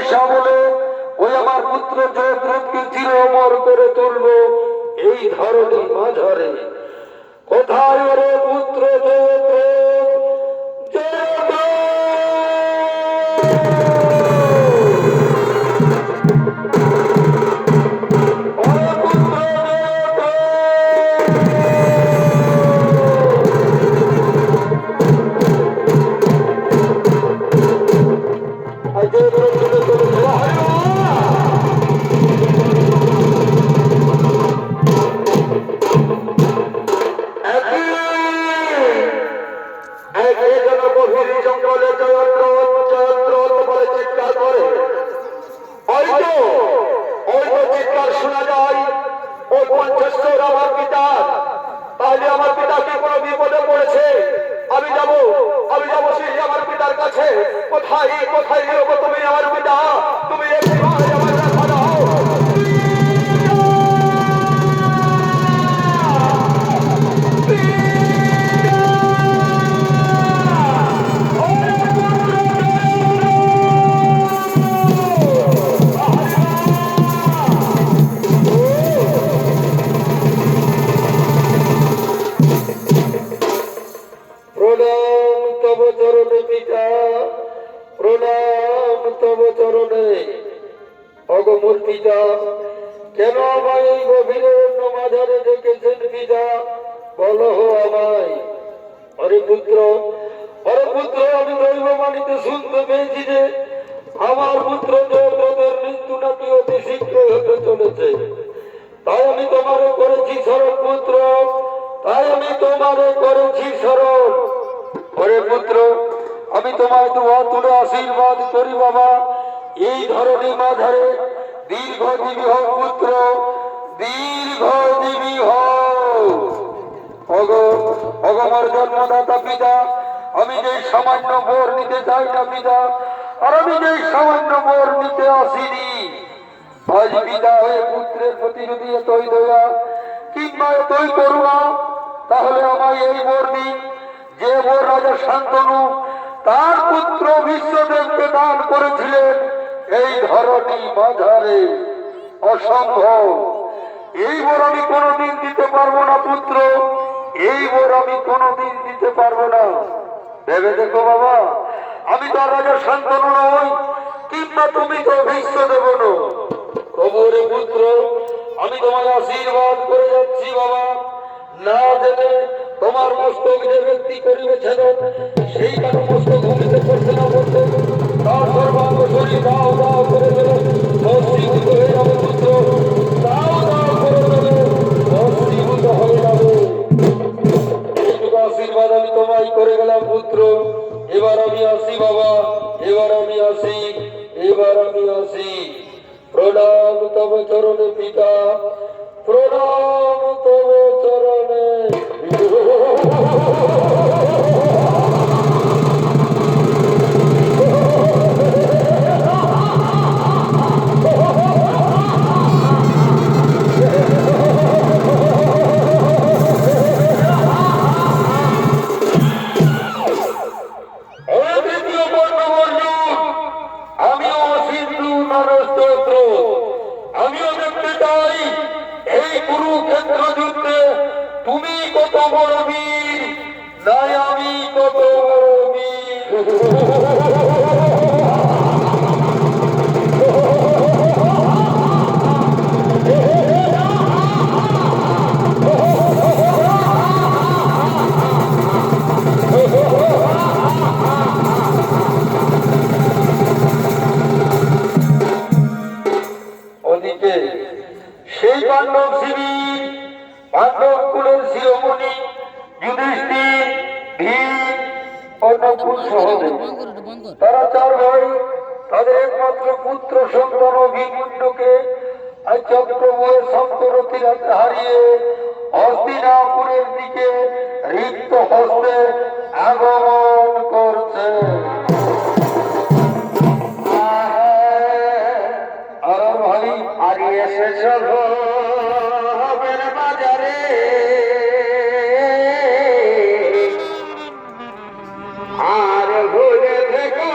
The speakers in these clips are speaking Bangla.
পয়সা বলে ওই আমার পুত্র জয়দ্রথকে চির অমর করে তুলব এই ধরনী মাঝারে। কোথায় ওরে পুত্র জয়দ্রথ, জয়দ্রথ! তাহলে আমার পিতা কি কোনো বিপদে পড়েছে? আমি যাব সেই আমার পিতার কাছে। কোথায় কোথায় তুমি আমার পিতা? তুমি আমার দেখা দাও। কেন আমায় এই গভীর মাঝারে ডেকেছেন পিতা? বলো আমায়। হরে পুত্র, আমি দৈব মানিতে শুনতে পেয়েছি যে আমার পুত্র জয়দ্রথের মৃত্যু নাকি অতি শীঘ্রই হতে চলেছে। তাই আমি তোমারে করেছি স্মরণ পুত্র, তাই আমি তোমারে করেছি স্মরণ। হরে পুত্র, আমি তোমায় দুয়া তুলে আশীর্বাদ করি বাবা, এই ধরনী মাঝারে দীর্ঘজীবী হোক পুত্র, দীর্ঘজীবী হোক। অগমর জন্মদাতা পিতা, আমি যে সামান্য বর নিতে চাই না পিতা, আর আমি যে সামান্য বর নিতে আসিনি। আজ পিতা হয়ে পুত্রের প্রতি যদি এতই দয়া কিংবা এতই করুণা, তাহলে আমায় এই বর দিন যে বর রাজা শান্তনু তার পুত্র বিশ্বদেবকে দান করেছিলেন এই ধরনী মাঝারে। অসম্ভব, এই বর আমি কোনোদিন দিতে পারবো না পুত্র, এই বর আমি কোনোদিন দিতে পারবো না। ভেবে দেখো বাবা, আমি তো রাজা শান্তনু নই, কিংবা তুমি তো বিশ্বদেব নও। তবুরে পুত্র, আমি তোমায় আশীর্বাদ করে যাচ্ছি বাবা, না জেনে তোমার মস্তক যে ব্যক্তি করিবে ছেদন, সেই কারো মস্তক ভূমিতে পড়তে না পড়তে তার সর্বাঙ্গ শরীর দাও দাও করে দেবে, ভস্মীভূত হয়ে যাবে পুত্র, দাও দাও করে দেবে, ভস্মীভূত হয়ে যাবে। এইটুকু আশীর্বাদ আমি তোমায় করে গেলাম পুত্র। এবার আমি আসি বাবা, এবার আমি আসি, এবার আমি আসি। প্রণাম তব চরণে পিতা, প্রণাম তব চরণে। আমিও দেখতে চাই এই কুরুক্ষেত্র যুদ্ধে তুমি কত বড় বীর, নাই আমি কত বড় বীর। সেই পাণ্ডব শিবির, পাণ্ডব কুলের শিরোমণি যুধিষ্ঠির, ভীম ও নকুল সহদেব, তারা চার ভাই তাদের একমাত্র পুত্র সন্তান অভিমন্যুকে আজ চক্রবয়ে সপ্তরথী রাতে হারিয়ে হস্তিনাপুরের দিকে রিক্ত হস্তে আগমন করছে। বাজারে আর ভুলে থেকো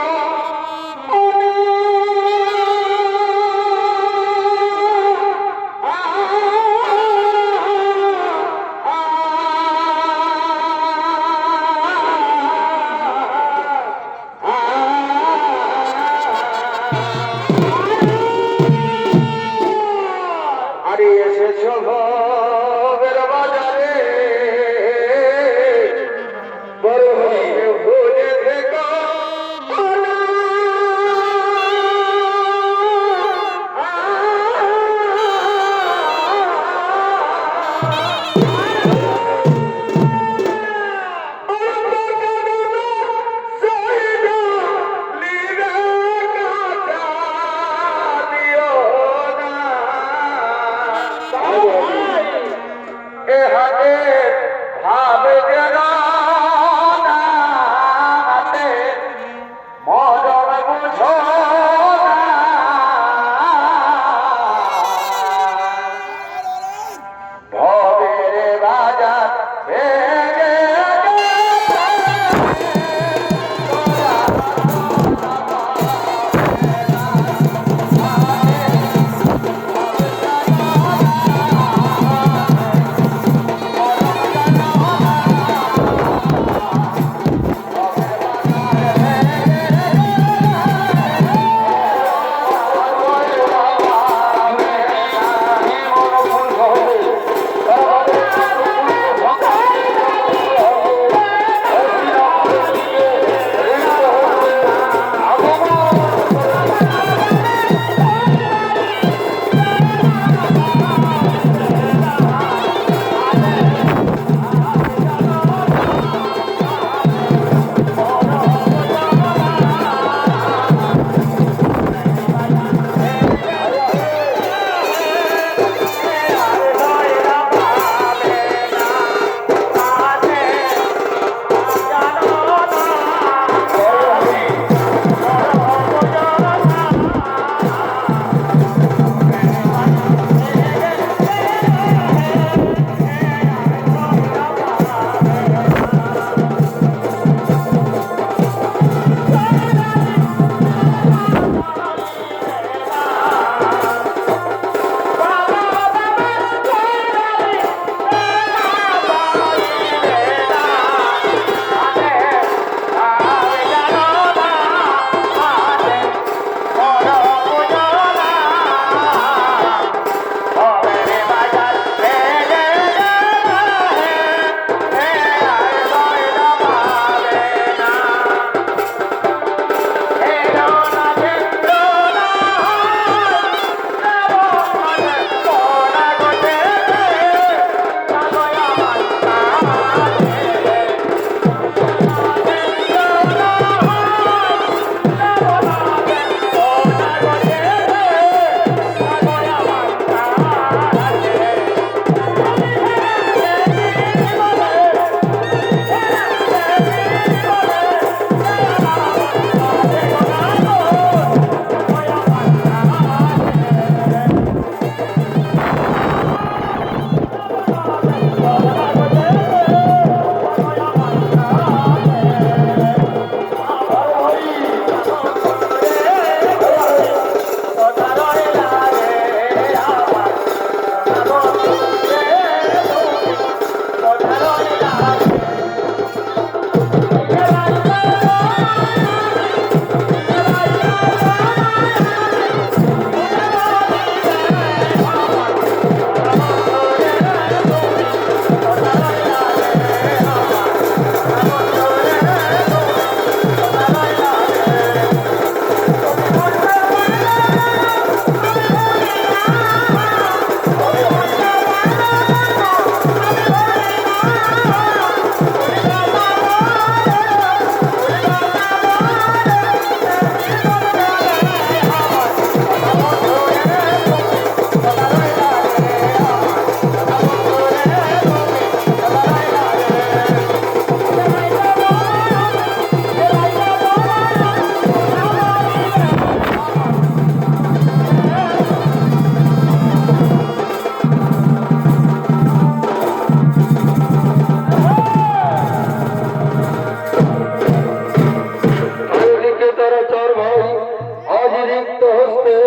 অমৃত হস্তে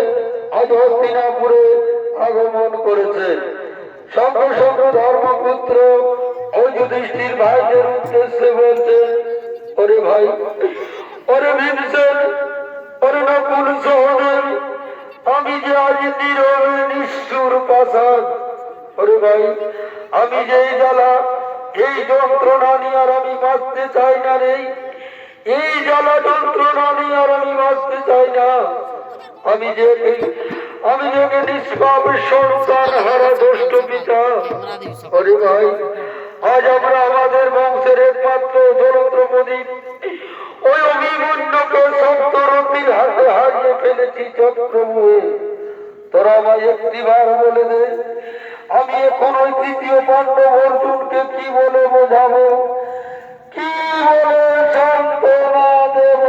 আজ হস্তিনাপুরে আগমন করেছে। সঙ্গে সঙ্গে ধর্মপুত্র ও যুধিষ্ঠির ভাইদের উদ্দেশ্যে বলছে, ওরে ভাই, ওরে ভীমসেন, ওরে নকুল সহদেব, আমি যে আজ নীরবে নিষ্ঠুর পাষাণ, ওরে ভাই, আমি যে এই জ্বালা এই যন্ত্রণা নিয়ে আর আমি বাঁচতে চাই না রে। এই জ্বালা যন্ত্রণা নিয়ে আর আমি বাঁচতে চাই না। আমি যে নিষ্পাপ সন্তান হারা দুষ্ট পিতা। ওরে ভাই, আজ আমরা আমাদের বংশের একমাত্র জ্বলন্ত প্রদীপ ওই অভিমন্যুকে সপ্তরথীর হাতে হারিয়ে ফেলেছি চক্রমুহে। তোরা আমায় একটিবার বলে দে, আমি এখন ওই তৃতীয় পাণ্ডব অর্জুনকে কি বলে বোঝাবো, কি বলে সান্ত্বনা দেব?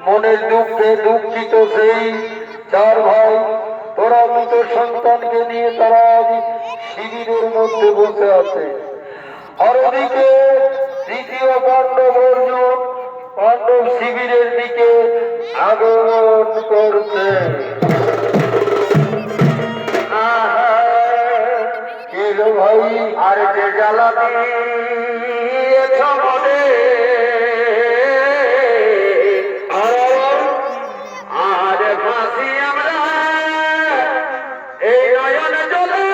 মনের দুঃখে দুঃখিত সেই চার ভাই, তোরা মৃত সন্তানকে নিয়ে তারা আজ শিবিরের মধ্যে বসে আছে। আর ওদিকে তৃতীয় পাণ্ডব অর্জুন পাণ্ডব শিবিরের দিকে আগমন করছে। ভাই, আর যে জ্বালা দিয়েছ মনে, আর ফাঁসি আমরা এই নয়ন জলে,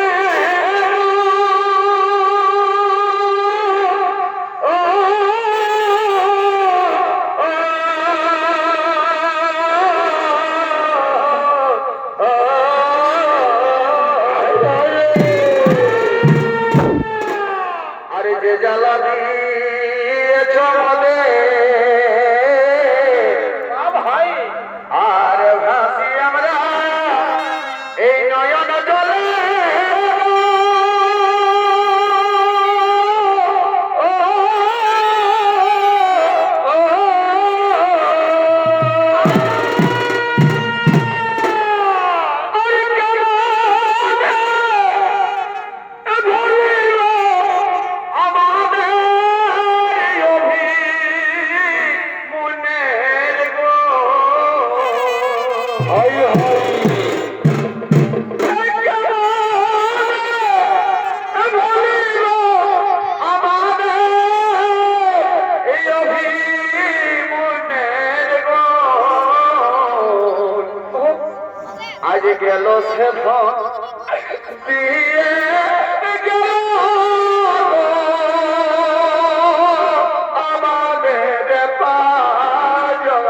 জ্বালা দিয়েছ মনে, ভাই, আর ভাসি আমরা এই নয়ন জলে, আজ গেল সে দিয়ে গেল আমাদের পাজ গেল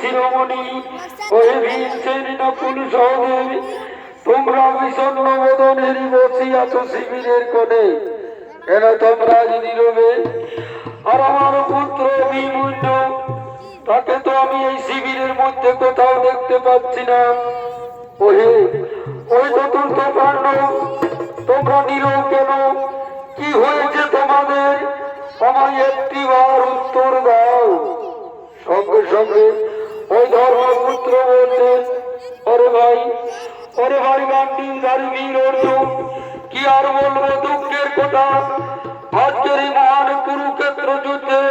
শিরোমণি ওই ভীমসেন নকুল সহদেব, তোমরা বিষণ্ণ বদনেরই বসিয়াছ শিবিরের কোণে, কেন তোমরা আজ নীরবে? আর আমার পুত্র ভীমুণ্ড, তাকে তো আমি এই শিবিরের মধ্যে কোথাও দেখতে পাচ্ছি না। ওহে ওই চতুর্থ পাণ্ডব, তোমরা নীরব কেন? কি হয়েছে তোমাদের? আমায় একটিবার উত্তর দাও। সঙ্গে সঙ্গে ওই ধর্মপুত্র বলছেন, ওরে ভাই গান্ডীবধারী বীর অর্জুন, কি আর বলবো দুঃখের কথা। আজকের এই মহান কুরুক্ষেত্র যুদ্ধে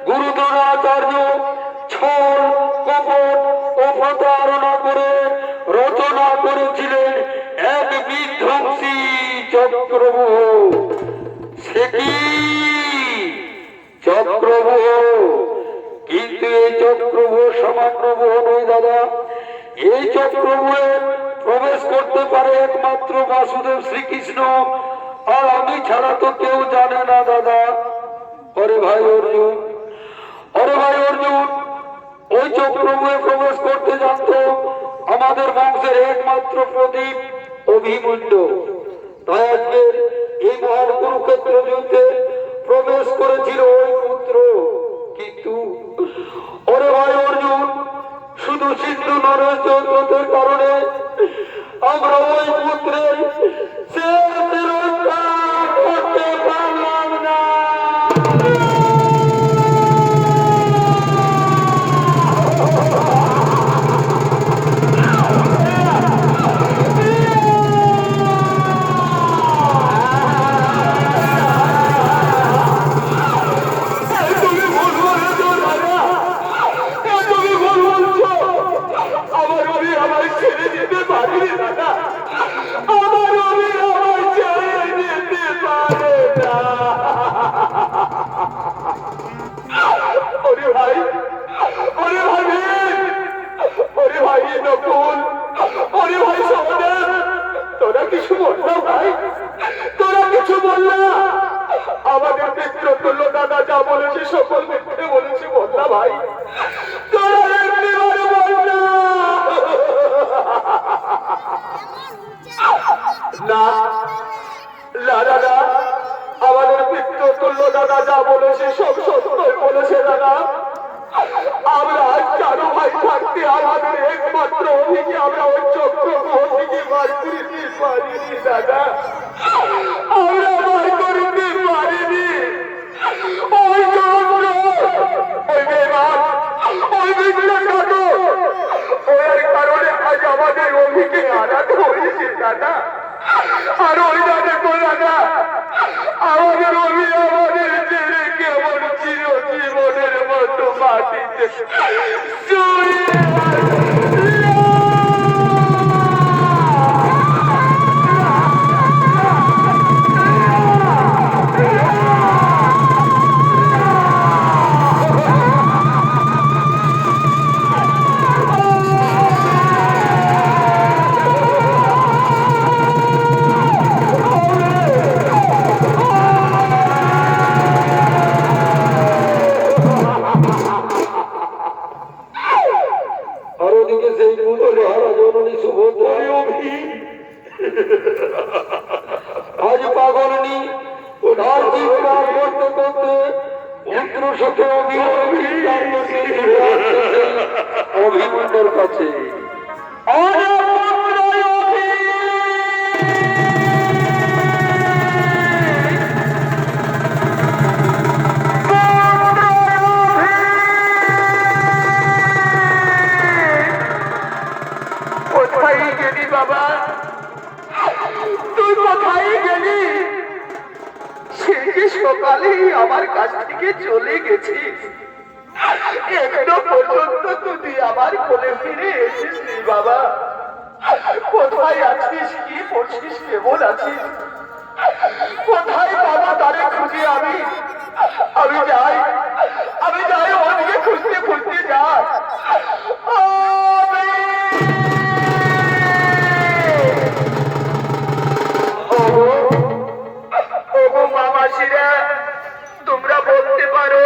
গুরু দ্রোণাচার্য ছল কপট ও প্রতারণা করে রচনা করেছিলেন এক বিধ্বংসী চক্রব্যূহ। সে কি চক্রব্যূহ? কিন্তু এই চক্রব্যূহ সামান্য ব্যূহ নয় দাদা। এই চক্রব্যূহে প্রবেশ করতে পারে একমাত্র বাসুদেব শ্রীকৃষ্ণ, আর আমি ছাড়া তো কেউ জানে না দাদা। ওরে ভাই অর্জুন, ওই চক্রব্যূহে প্রবেশ করতে জানত আমাদের বংশের একমাত্র প্রদীপ অভিমন্যু। তাই আজকে এই মহান কুরুক্ষেত্র যুদ্ধে প্রবেশ করেছিল ওই পুত্র। কিন্তু ওরে ভাই অর্জুন, শুধু সিন্ধু নরেশ চন্দ্রের কারণে আমরা ওই পুত্রের রক্ষা করতে পারলাম না। আমাদের মিত্র তুল্য দাদা যা বলেছে সকল মিথ্যে বলেছে বললা ভাই। না দাদা, আমাদের মিত্র তুল্য দাদা যা বলেছে সব সত্যই বলেছে দাদা। আমরা চারো ভাই থাকতে আমাদের একমাত্র অভিকে আমরা ওই চক্রব্যূহ থেকে বার করিতে পারিনি দাদা। আমরা বার করিতে পারিনি। ওই চক্র, ওই বেমান, ওই বিশ্বাসঘাতক, ওর কারণে আজ আমাদের অভিকে আঘাত হয়েছে দাদা। আর ওই দাদা তো দাদা আমাদের অভি আমাদের ছেড়ে কেমন চিরজীবনের মতো মাটিতে আজ পাগলনি করতে করতে পুত্র সুখে অভিমন্যুর কাছে কোথায় গেলি বাবা? তুই কোথায় গেলি? সে যে সকালেই আমার কাছ থেকে চলে গেছিস, এখনো পর্যন্ত তুই আমার কোলে ফিরে এসেছিস বাবা। কোথায় আছিস? কি করছিস? কেমন আছিস? কোথায় বাবা তারে খুঁজে আমি যাই ওদিকে খুঁজতে খুঁজতে যাই। মামাসিরা, তোমরা বলতে পারো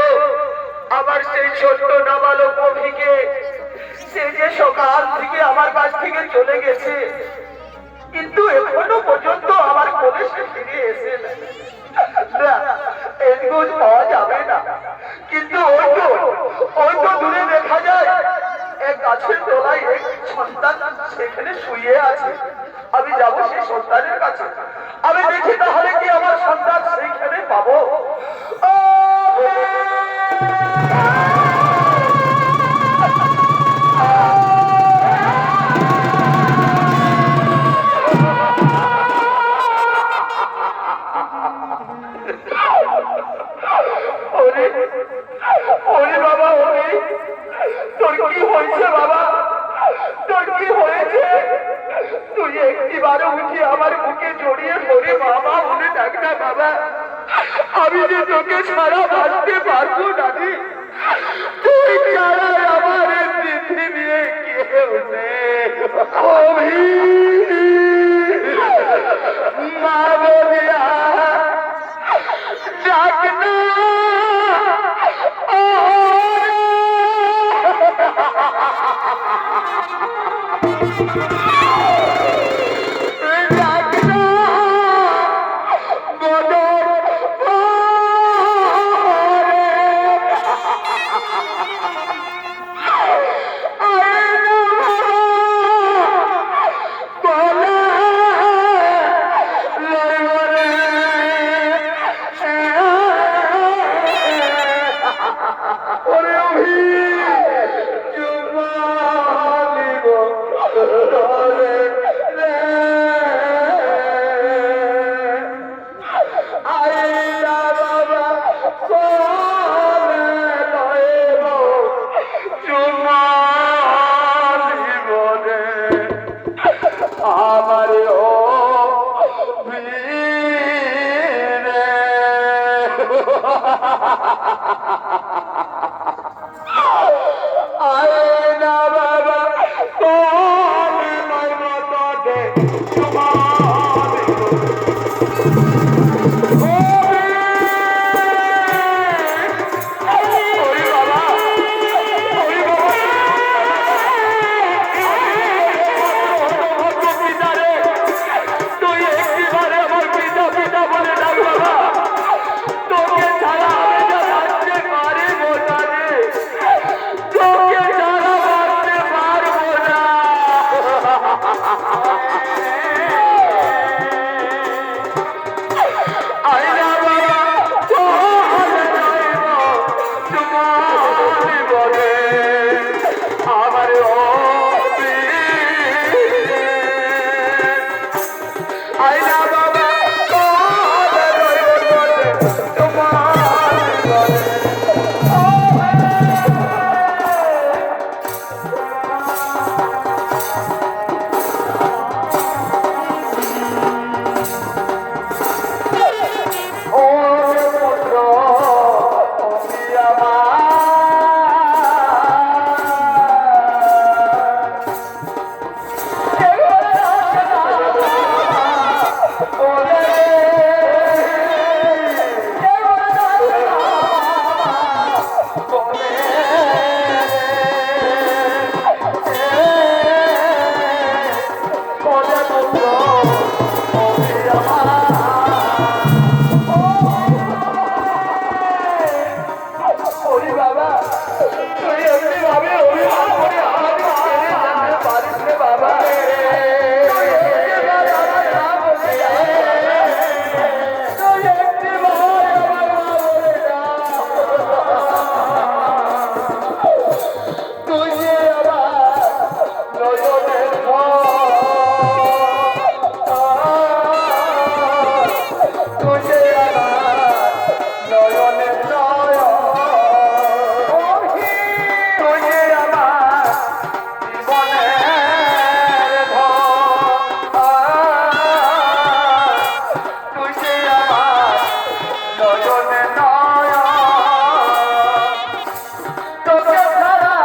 আমার সেই ছোট্ট নাবালক অভিকে চলে গেছে, কিন্তু এখনো পর্যন্ত আমার কোলে সে ফিরে এসে না। এর খোঁজ পাওয়া যাবে না, কিন্তু ওই তো দূরে দেখা যায় এক গাছের তলায় এক সন্তান সেখানে শুয়ে আছে। আমি যাবো সেই সন্তানের কাছে, আমি দেখি তাহলে কি আমার সন্তান সেইখানে পাবো। ওরে বাবা, ওরে তোর কি হয়েছে বাবা? তোর কি হয়েছে? তুই একটিবার উঠে আমার বুকে জড়িয়ে পড়ে বাবা বলে ডাক না বাবা। আমি যে তোকে ছাড়া বাঁচতে পারবো না রে। তুই ছাড়া আমার এই পৃথিবীতে কেউ নেই। মা বলিয়া ডাক না। তোকে ছাড়া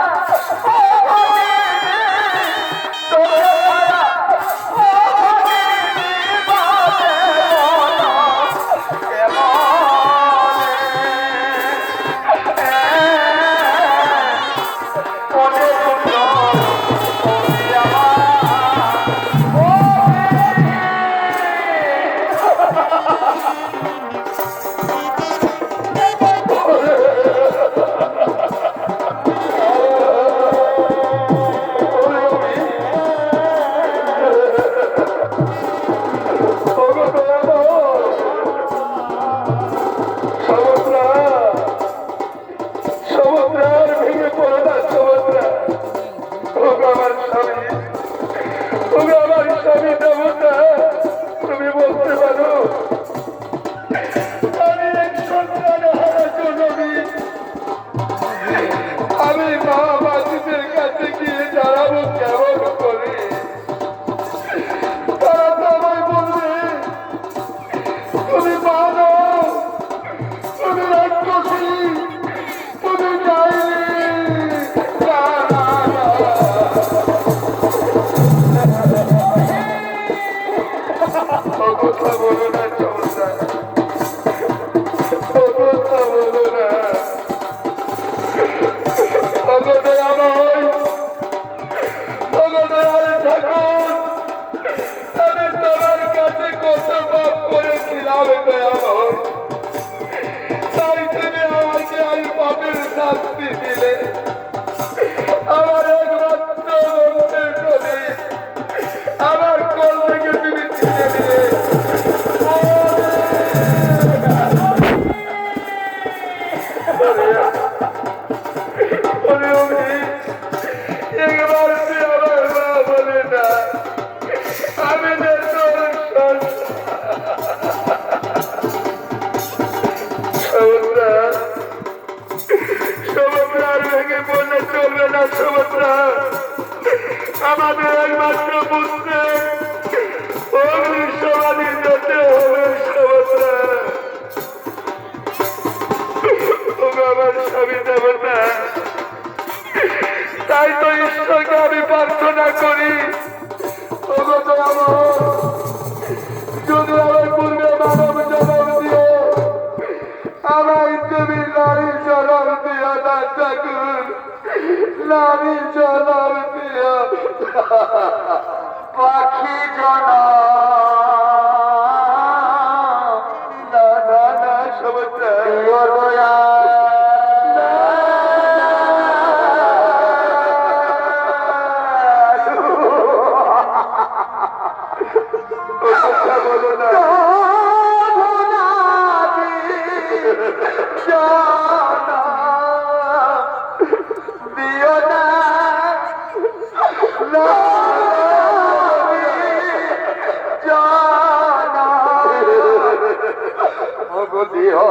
সুভদ্রা আমাদের একমাত্র পুত্রের অগ্নি সমাধি যেতে হবে সুভদ্রা। আমার স্বামী দেবতা, তাই তো ঈশ্বরকে আমি প্রার্থনা করি, যদি আমার পূর্বে মানব জন্ম দিয়ে আমায় তুমি নারী জন্ম দিয়া না ঠাকুর, নারী জন্ম দিয়া পাখি জনা না না না সুভদ্রা দয়া বলো না দিও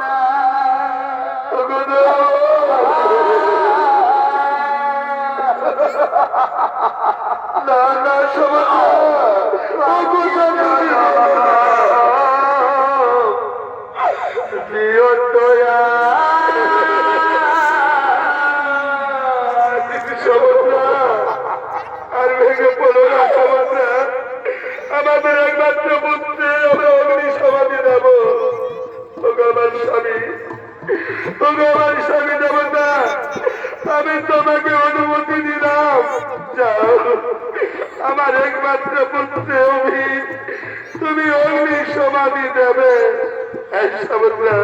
না দিও না না না দিও দয়া সুভদ্রা আর ভেঙে পড়ো না সুভদ্রা, আমাদের একমাত্র পুত্রে আমরা অগ্নি সমাধি দেব। আমার স্বামী, আমার স্বামী দেবতা, আমি তোমাকে অনুমতি দিলাম, যাও আমার একমাত্র পুত্র অভি তুমি অগ্নি সমাধি দেবে। এই সুভদ্রা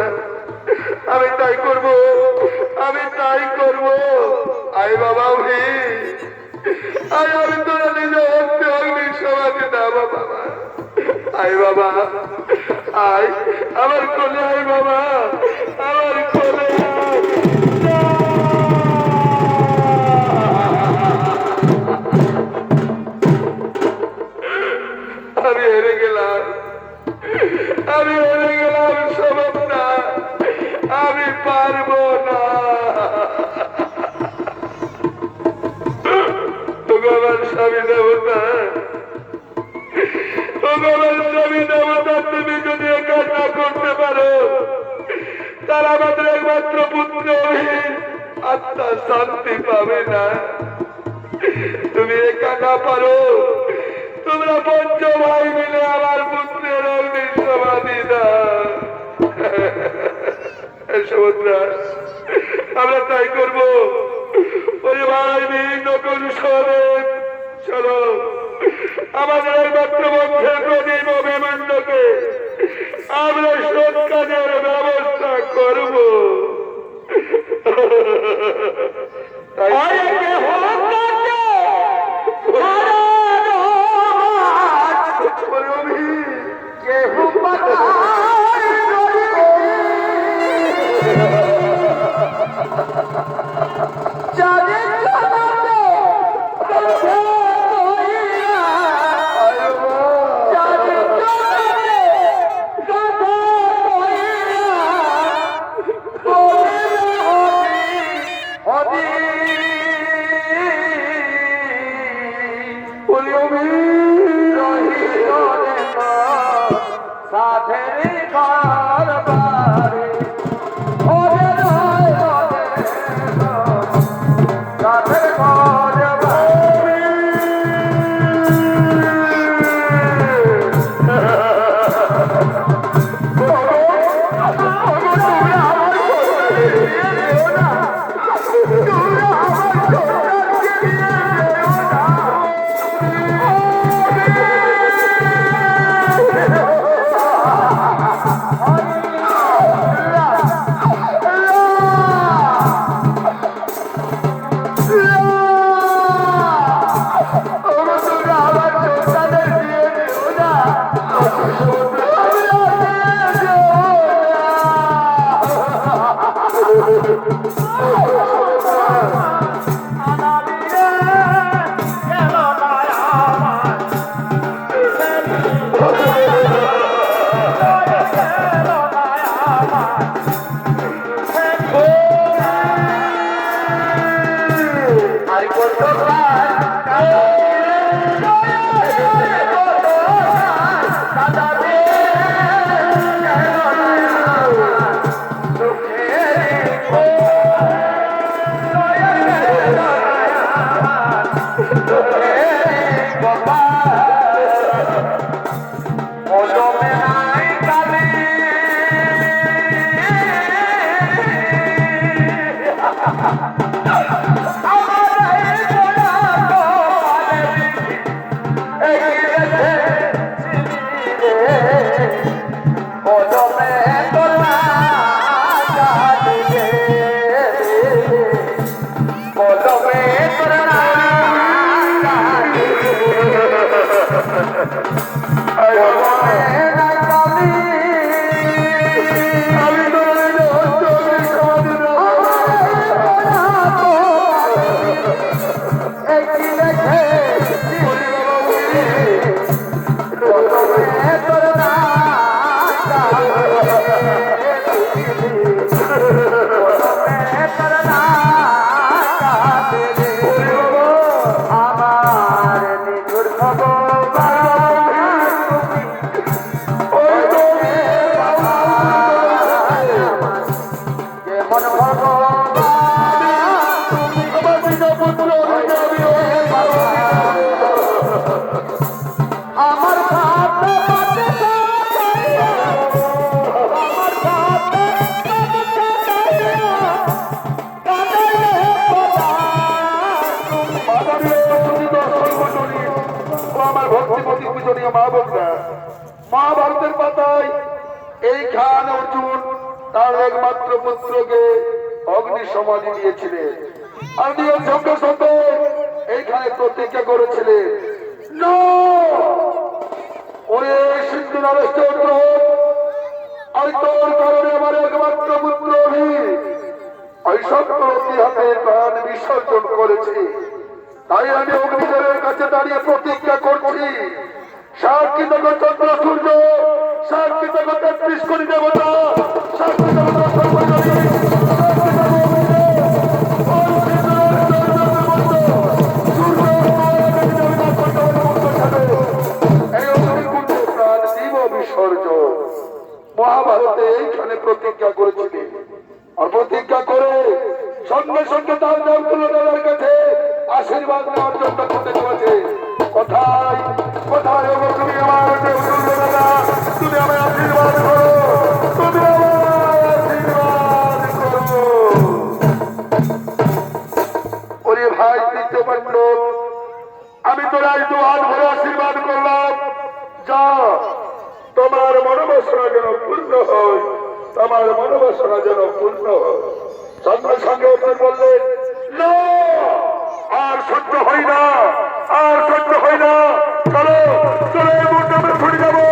আমি তাই করব, আমি তাই করব। আয় বাবা অভি, আয় আমি তোরা নিজে হস্তে অগ্নি সমাধি দেব বাবা। আয় বাবা আয় আমার কোলে, আয় বাবা আমার কোলে আয়। আমি হেরে গেলাম, আমি হেরে গেলাম সুভদ্রা, আমি পারবো না। ভগবান স্বামী দেবতা, ভগবান স্বামী দেবতা, তুমি যদি একা না করতে পারো তার আমাদের একমাত্র পুত্র আত্মা শান্তি পাবে না। তুমি একা না পারো, তোমরা পঞ্চ ভাই মিলে আমার পুত্রের অগ্নি সমাধি দাও। সুভদ্রা আমরা তাই করবো। ওই ভাই বিভিন্ন কৌশলে চলো আমাদের একমাত্র বন্ধের প্রদীপ অভিমন্যকে আমরা সৎ কাজের ব্যবস্থা করব। আর কতবার কাঁদাবে মহাভারতের পাতায় এই খান অর্জুন তার একমাত্র পুত্রকে অগ্নি সমাধি দিয়েছিলেন আর দিয়ে সঙ্গে সঙ্গে এইখানে প্রতিজ্ঞা করেছিলেন ওরে সিন্ধু নরেশ আর তোর কারণে আমার একমাত্র পুত্র ওই সত্যবতী হাতে প্রাণ বিসর্জন করেছে। তাই আমি অগ্নিদেবের কাছে দাঁড়িয়ে প্রতিজ্ঞা করছি, সাক্ষী দেব চন্দ্র সূর্য, সাক্ষী দেব ৩৩ কোটি দেবতা, সাক্ষী দেব মহাভারতে এইখানে প্রতিজ্ঞা করেছিলেন। আর প্রতিজ্ঞা করে সঙ্গে সঙ্গে তার দেওয়ার কাছে আশীর্বাদ নেওয়ার জন্য করতে চলেছে। কোথায় কোথায় তুমি আমার তুমি আমার আশীর্বাদ করো, তুমি আমার আশীর্বাদ করো। ওরে ভাই দিতে পারল, আমি তোর আজ দুহাত ভরে আশীর্বাদ করলাম। যা তোমার মনোবাসনা যেন পূর্ণ হয়, তোমার মনোবাসনা যেন পূর্ণ হয়। সঙ্গে সঙ্গে অর্জুন বললেন, না আর সহ্য হয় না, আর সহ্য হয় না, চলো চলো এই মুহূর্তে আমরা ছুটে যাবো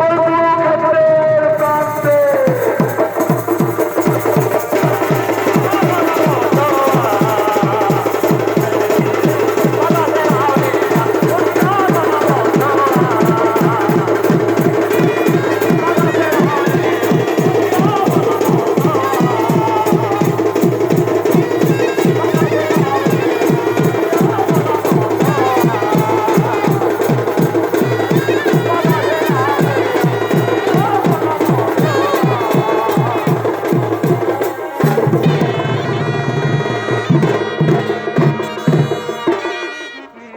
ওই কুরুক্ষেত্রের প্রান্তে।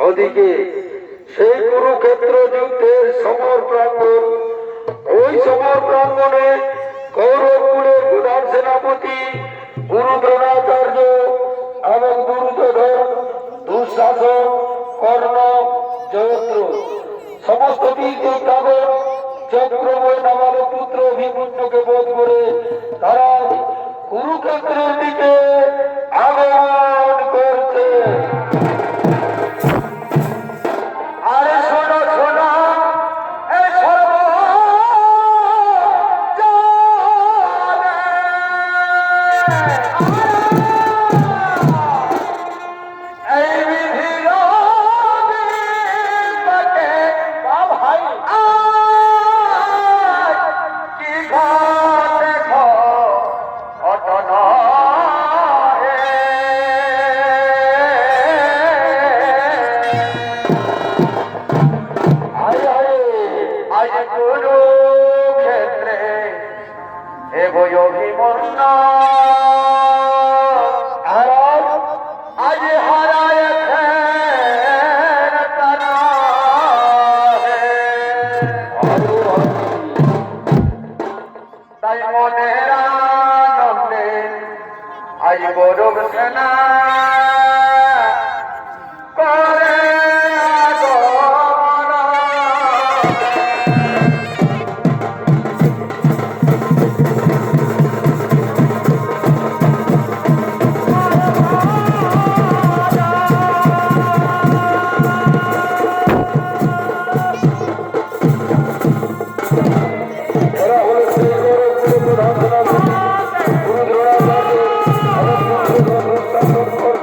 ওদিকে সেই কুরুক্ষেত্র যুদ্ধের সমর প্রাঙ্গণ, ওই সমর প্রাঙ্গণে কৌরবকুলের প্রধান সেনাপতি গুরু দ্রোণাচার্য এবং দুর্যোধন, দুঃশাসন, কর্ণ, জয়দ্র সমস্ত দিকে কাগজ চক্রবয় নামাল পুত্র অভিমন্যুকে বোধ করে তারা কুরুক্ষেত্রের দিকে আগমন করছে। আরে শোনো শোনো, এই সর্ব বড় সেনা করে আগমন। এরা হলো সেই গৌরবগুলো প্রধান সেনাপতি গুরু দ্রোণাচার্য আমার পুত্র ধনুষ্টান্তর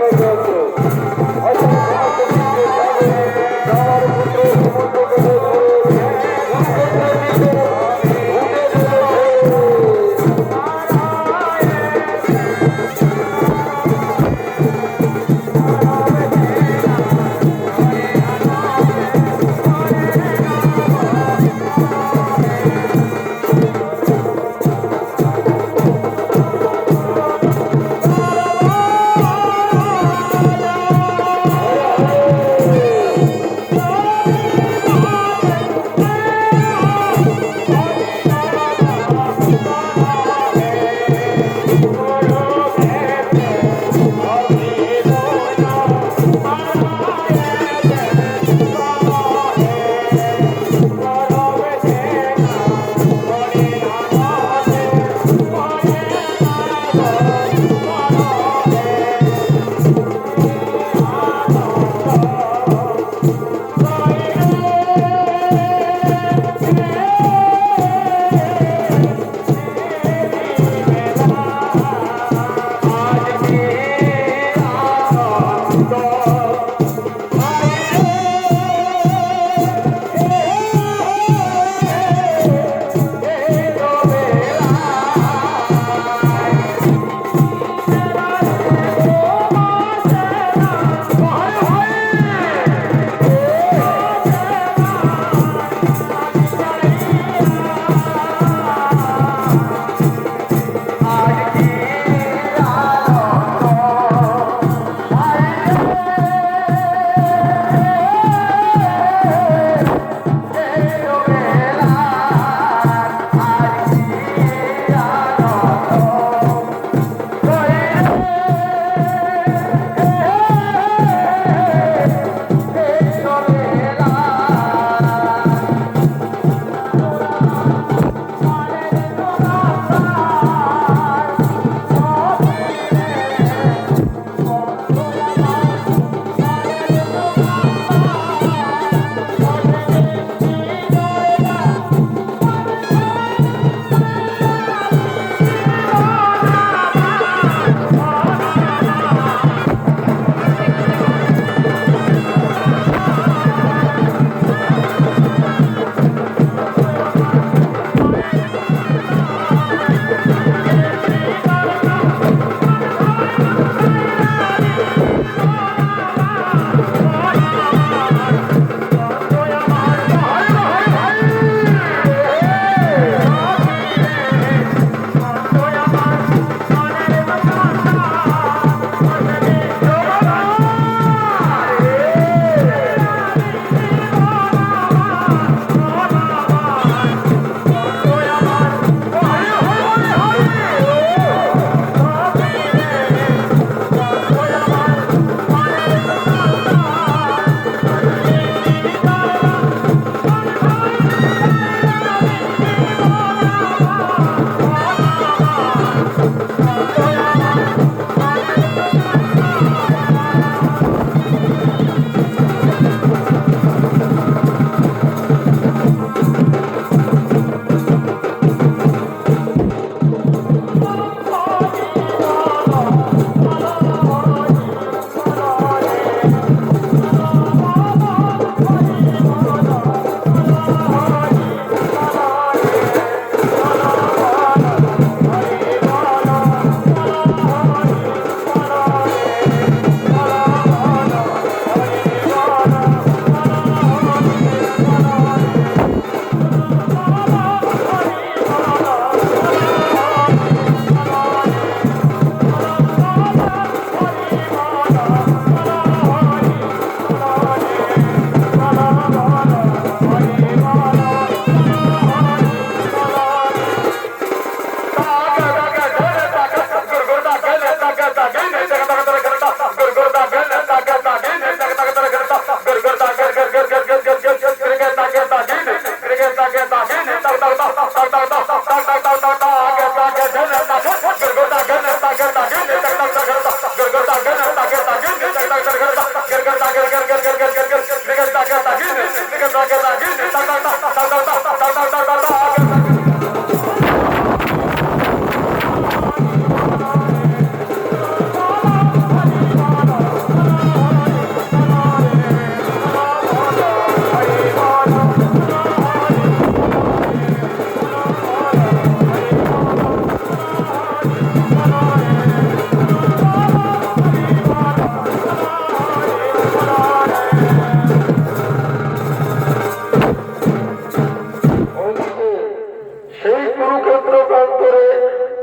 সেই কুরুক্ষেত্র প্রান্তরে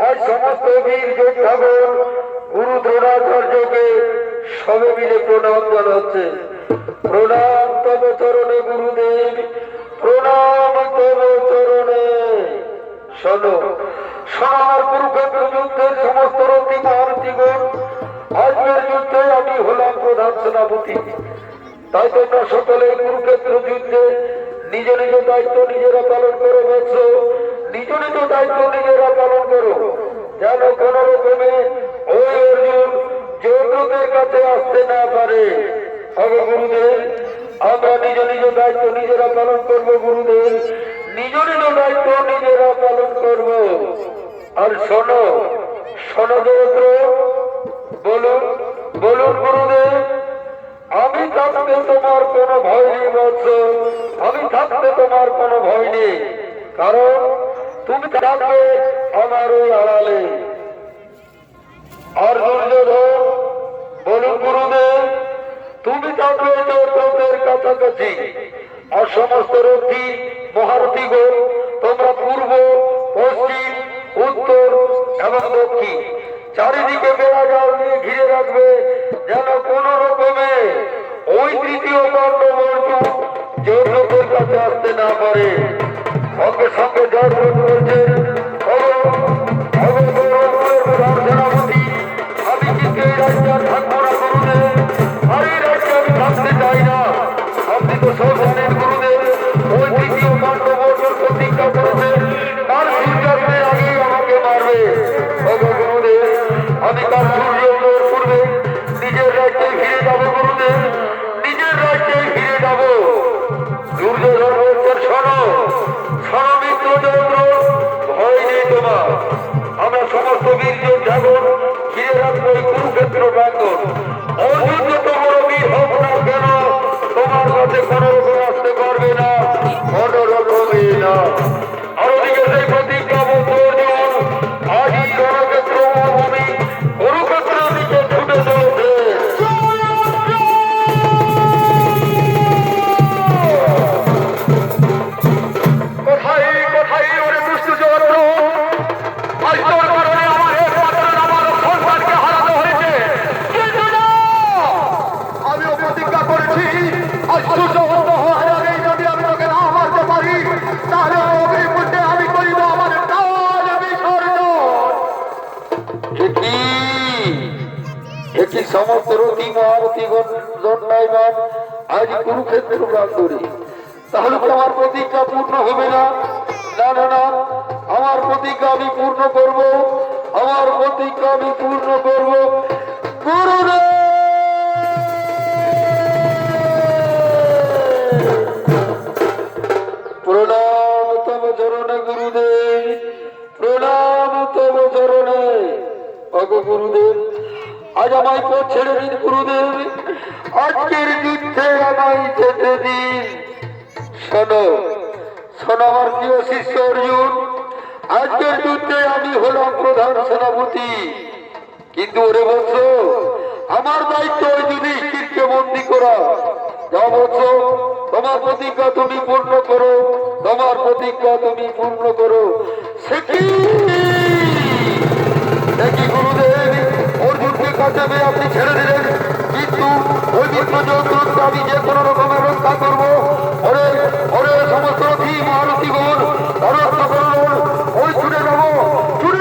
আজ সমস্ত বীর যোদ্ধাগণ গুরু দ্রোণাচার্যকে সবে মিলে প্রণাম জানাচ্ছে। প্রণাম তব চরণে গুরুদেব, প্রণাম তব চরণে। শোনো শোনো আমার কুরুক্ষেত্র যুদ্ধের সমস্ত রথী মহারথীগণ, আজকের যুদ্ধে আমি হলাম প্রধান সেনাপতি। তাই তোমরা সকলে কুরুক্ষেত্র যুদ্ধে নিজ নিজ দায়িত্ব নিজেরা পালন করো বৎস, নিজ নিজ দায়িত্ব নিজেরা পালন করো, যেন কোন রকমে ওই অর্জুন যৌদ্রদের কাছে আসতে না পারে। হবে গুরুদেব, আমরা নিজ নিজ দায়িত্ব নিজেরা পালন করব গুরুদেব, নিজ নিজ দায়িত্ব নিজেরা পালন করব। আর শোনো শোনো যৌদ্র, বলুন বলুন গুরুদেব। আমি থাকতে তোমার কোনো ভয় নেই বৎস, আমি থাকতে তোমার কোনো ভয় নেই, কারণ তুমি থাকবে আমার ওই আড়ালে। আর দুর্যোধন, বলুন গুরুদেব। তুমি থাকবে যৌদ্রদের কাছাকাছি, আর সমস্ত রথী মহারথীগণ তোমরা পূর্ব পশ্চিম উত্তর এবং দক্ষিণ চারিদিকে বেড়া জাল দিয়ে ঘিরে রাখবে, যেন কোন রকমে ওই তৃতীয় পাণ্ডব অর্জুন যৌদ্রদের কাছে আসতে না পারে। সঙ্গে সঙ্গে যৌদ্রদ বলছে, প্রধান সেনাপতি, আমি কিন্তু এই রাজ্যে আর থাকবো না গুরুদেব, আর এই রাজ্যে আমি থাকতে চাই না। আপনি তো সব জানেন গুরুদেব, ওই তৃতীয় পাণ্ডব অর্জুন প্রতিজ্ঞা করেছে কাল সূর্যাস্তের আগেই আমাকে মারবে। গুরুদেব, আমি কাল সূর্য উদয়ের পূর্বে নিজের রাজ্যে ফিরে যাবো গুরুদেব, নিজের রাজ্যে ফিরে যাবো। দুর্যোধন বলছেন, শোনো শোনো মিত্র যৌদ্র, ভয় নেই তোমার, আমরা সমস্ত বীর যোদ্ধাগণ ঘিরে রাখবো এই কুরুক্ষেত্র প্রাঙ্গণ। অর্জুন যত বড় বীর হোক না কেন, তোমার কাছে কোনো রকম আসতে পারবে না, কোনো রকমই না। আর ওদিকে সেই প্রতিজ্ঞাবদ্ধ অর্জুন আজই রণক্ষেত্র মরুভূমি কুরুক্ষেত্রের দিকে ছুটে চলেছে। কোথায় কোথায় ওরে দুষ্টু যৌদ্র, আজ তোর কারণে আমার একমাত্র আমার সন্তানকে হারাতে হয়েছে। কিন্তু না, আমিও প্রতিজ্ঞা করেছি আজ সূর্য অস্ত হওয়ার আগেই যদি আমি তোকে না মারতে পারি, তাহলে অগ্নিকুণ্ডে আমি করিব আমার কাজ বিসর্জন। একই সমস্ত রথী মহারথীগণ দণ্ডায়মান আজ কুরুক্ষেত্র প্রান্তরে, তাহলে তো আমার প্রতিজ্ঞা পূর্ণ হবে না। না না না, আমার প্রতিজ্ঞা আমি পূর্ণ করব, আমার প্রতিজ্ঞা আমি পূর্ণ করব। গুরুদেব, প্রণাম তব চরণে গুরুদেব, প্রণাম তব চরণে। অগো গুরুদেব, আজ আমায় পথ ছেড়ে দিন গুরুদেব, আজকের যুদ্ধে আমায় যেতে দিন। শোনো শোনো আমার প্রিয় শিষ্য অর্জুন, আজকের যুদ্ধে আমি হলাম প্রধান সেনাপতি, কিন্তু ওরে বৎস, আমার দায়িত্ব ওই যুধিষ্ঠিরকে বন্দী করা। যাও বৎস, তোমার প্রতিজ্ঞা তুমি পূর্ণ করো, তোমার প্রতিজ্ঞা তুমি পূর্ণ করো। সে কি গুরুদেব, অর্জুনকে কাছে পেয়ে আপনি ছেড়ে দিলেন, কিন্তু ওই মিত্র যৌদ্রকে আমি যে কোনো রকমের রক্ষা করবো। ওরে ওরে সমস্ত রথী মহারথীগণ রক্ষা করুন, ওই ছুটে যাবো অর্জুন।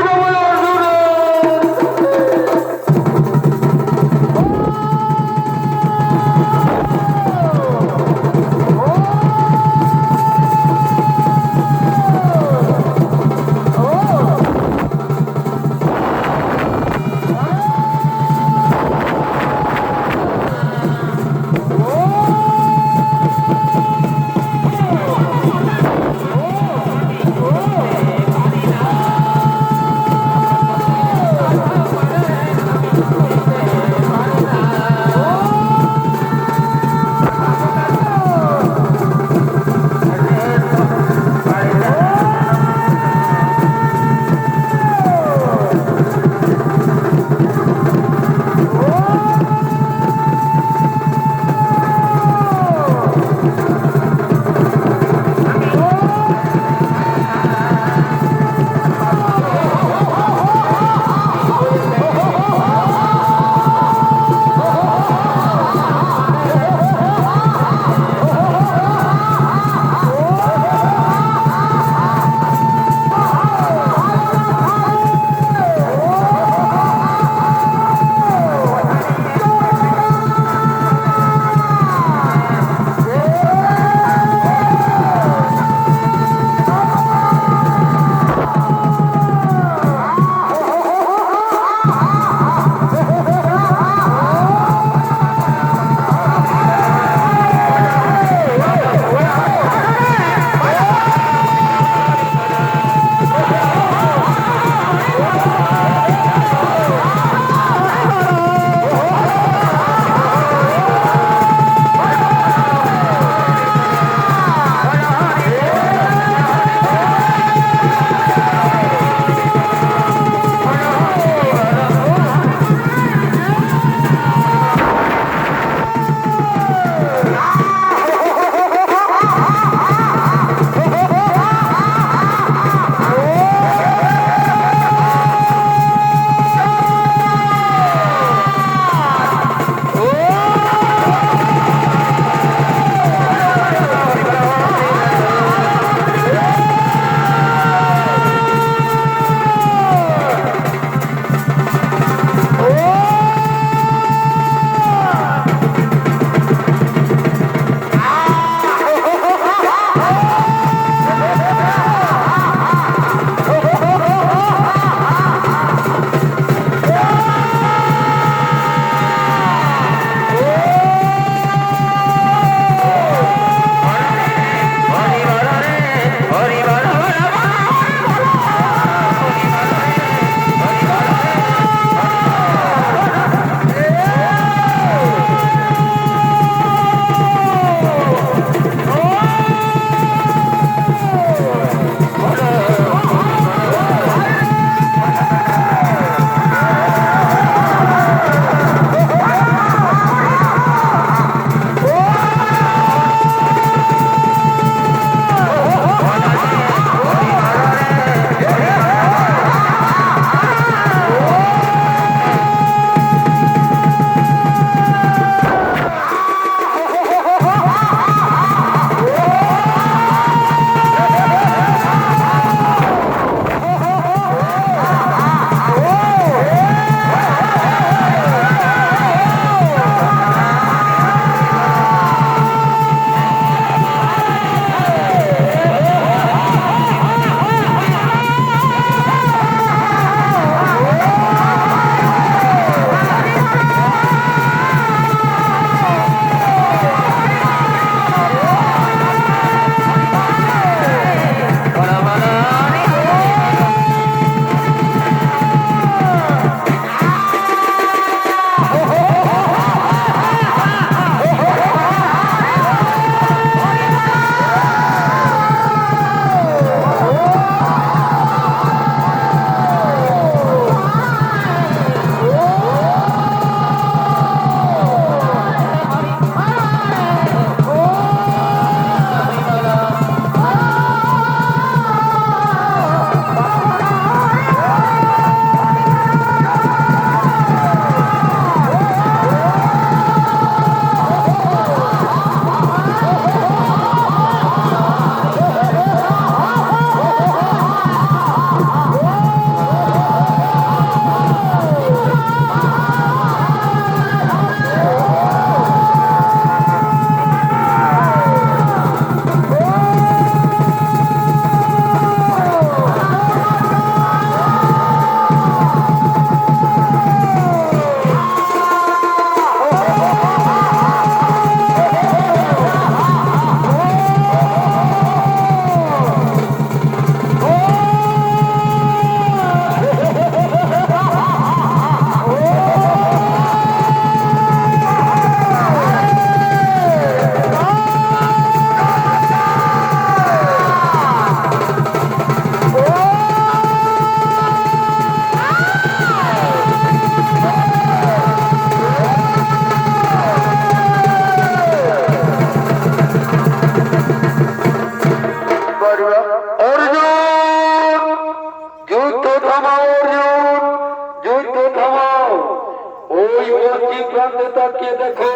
দেখো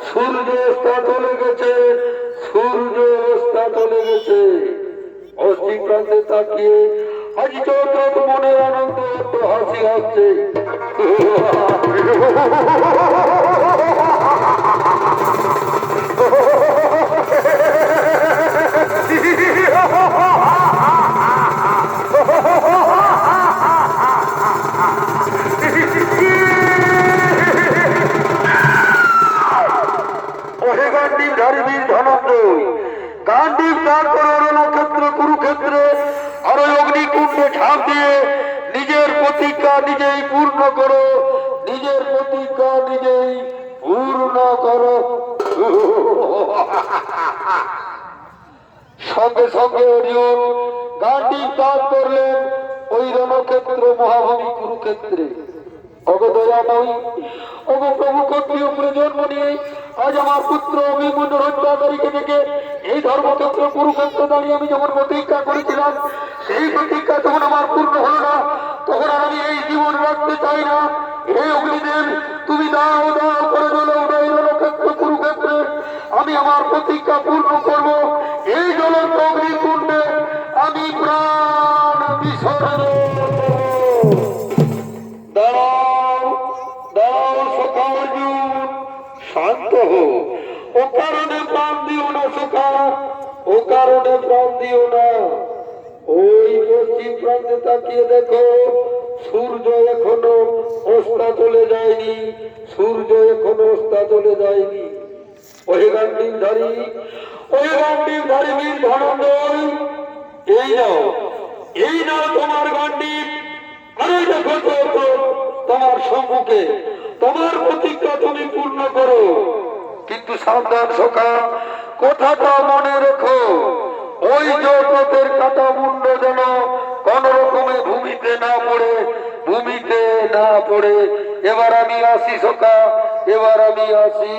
সূর্য অস্ত চলে গেছে, সূর্য অস্ত চলে গেছে। অস্থি প্রান্তে তাকিয়ে আজ চোখ মনের আনন্দ একটু হাসি হচ্ছে। গান্ডীব ত্যাগ করে রণক্ষেত্র কুরুক্ষেত্রে আর ওই অগ্নিকুণ্ডে ঝাঁপ দিয়ে নিজের প্রতিজ্ঞা নিজেই পূর্ণ করো, নিজের প্রতিজ্ঞা নিজেই পূর্ণ করো। সঙ্গে সঙ্গে অর্জুন গান্ডীব ত্যাগ করলেন ওই রণক্ষেত্র মহাভূমি কুরুক্ষেত্রে। অগদয়াময়ী ওগো প্রভু ক্ষত্রিয় কুলে জন্ম নিয়ে আজ আমার পুত্র অভিমন্যুর হত্যাকারীকে দেখে এই ধর্মক্ষেত্র কুরুক্ষেত্র দাঁড়িয়ে আমি যখন প্রতিজ্ঞা করেছিলাম, সেই প্রতিজ্ঞা যখন আমার পূর্ণ হলো না, তখন আর আমি এই জীবন রাখতে চাই না। হে অগ্নিদেব, তুমি দাও দাও করে জ্বলে ওঠো এই রণক্ষেত্র কুরুক্ষেত্রে, আমি আমার প্রতিজ্ঞা পূর্ণ করব। এই জ্বলন্ত অগ্নিকুণ্ডে আমি প্রাণ বিসর্জন করব। দাঁড়াও দাঁড়াও সখা অর্জুন, শান্ত হো। ও কারণে প্রাণ দিও না সখা, ও কারণে প্রাণ দিও না। ওই পশ্চিম প্রান্তে তাকিয়ে দেখো সূর্য এখনো অস্ত চলে যায়নি, সূর্য এখনো অস্ত চলে যায়নি। ওই গান্ডীবধারী, ওই গান্ডীবধারী বীর ধনঞ্জয়, এই নাও, এই নাও তোমার গান্ডীব। আরে দেখো তো তোমার সম্মুখে, তোমার প্রতিজ্ঞা তুমি পূর্ণ করো। কিন্তু সাবধান সখা, কথাটা মনে রেখো, ওই জগতের কাটা মুন্ড যেন কোন রকমে ভূমিতে না পড়ে, ভূমিতে না পড়ে। এবার আমি আসি সখা, এবার আমি আসি।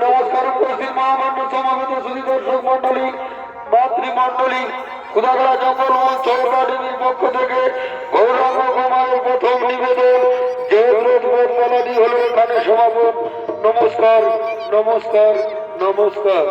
নমস্কার উপস্থিত মহামান্য সমাগত সুধী দর্শক মন্ডলী, মাতৃমন্ডলী, কুদাগড়া জঙ্গল চৌকাডিনীর পক্ষ থেকে গৌরাঙ্গ গোমায়ের প্রথম নিবেদন জয়দ্রোধ হলো এখানে সমাপন। নমস্কার নমস্কার নমস্কার।